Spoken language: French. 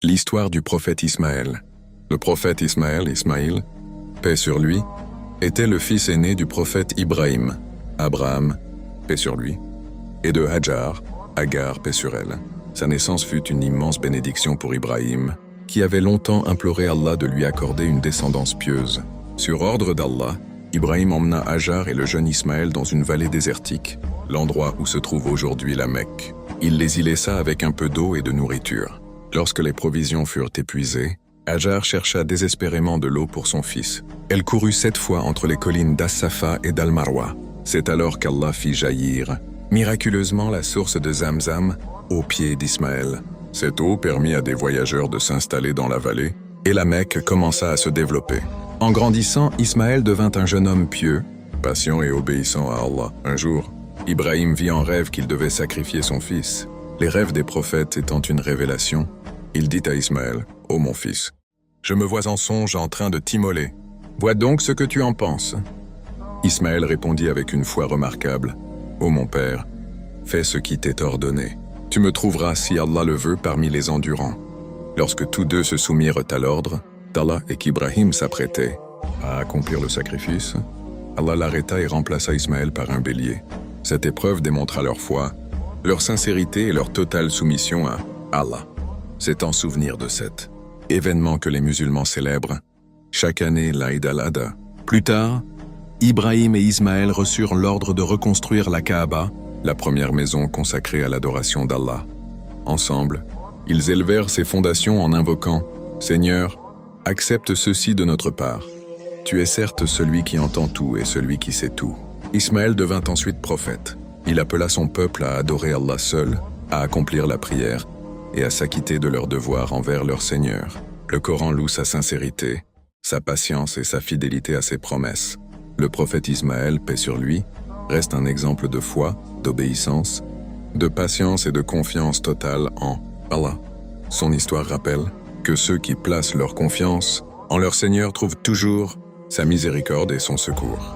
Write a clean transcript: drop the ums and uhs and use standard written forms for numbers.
L'histoire du prophète Ismaël. Le prophète Ismaïl, paix sur lui, était le fils aîné du prophète Ibrahim, Abraham, paix sur lui, et de Hajar, Agar, paix sur elle. Sa naissance fut une immense bénédiction pour Ibrahim, qui avait longtemps imploré Allah de lui accorder une descendance pieuse. Sur ordre d'Allah, Ibrahim emmena Hajar et le jeune Ismaël dans une vallée désertique, l'endroit où se trouve aujourd'hui la Mecque. Il les y laissa avec un peu d'eau et de nourriture. Lorsque les provisions furent épuisées, Hajar chercha désespérément de l'eau pour son fils. Elle courut 7 fois entre les collines d'As-Safa et d'Al-Marwa. C'est alors qu'Allah fit jaillir, miraculeusement, la source de Zamzam au pied d'Ismaël. Cette eau permit à des voyageurs de s'installer dans la vallée, et la Mecque commença à se développer. En grandissant, Ismaël devint un jeune homme pieux, patient et obéissant à Allah. Un jour, Ibrahim vit en rêve qu'il devait sacrifier son fils. Les rêves des prophètes étant une révélation, il dit à Ismaël, « Ô mon fils, je me vois en songe en train de t'immoler. Vois donc ce que tu en penses. » Ismaël répondit avec une foi remarquable, « Ô mon père, fais ce qui t'est ordonné. Tu me trouveras, si Allah le veut, parmi les endurants. » Lorsque tous deux se soumirent à l'ordre d'Allah et qu'Ibrahim s'apprêtait à accomplir le sacrifice, Allah l'arrêta et remplaça Ismaël par un bélier. Cette épreuve démontra leur foi, leur sincérité et leur totale soumission à Allah. C'est en souvenir de cet événement que les musulmans célèbrent chaque année l'Aïd al-Adha. Plus tard, Ibrahim et Ismaël reçurent l'ordre de reconstruire la Kaaba, la première maison consacrée à l'adoration d'Allah. Ensemble, ils élevèrent ses fondations en invoquant « Seigneur, accepte ceci de notre part. Tu es certes celui qui entend tout et celui qui sait tout. » Ismaël devint ensuite prophète. Il appela son peuple à adorer Allah seul, à accomplir la prière et à s'acquitter de leurs devoirs envers leur Seigneur. Le Coran loue sa sincérité, sa patience et sa fidélité à ses promesses. Le prophète Ismaël, paix sur lui, reste un exemple de foi, d'obéissance, de patience et de confiance totale en Allah. Son histoire rappelle que ceux qui placent leur confiance en leur Seigneur trouvent toujours sa miséricorde et son secours.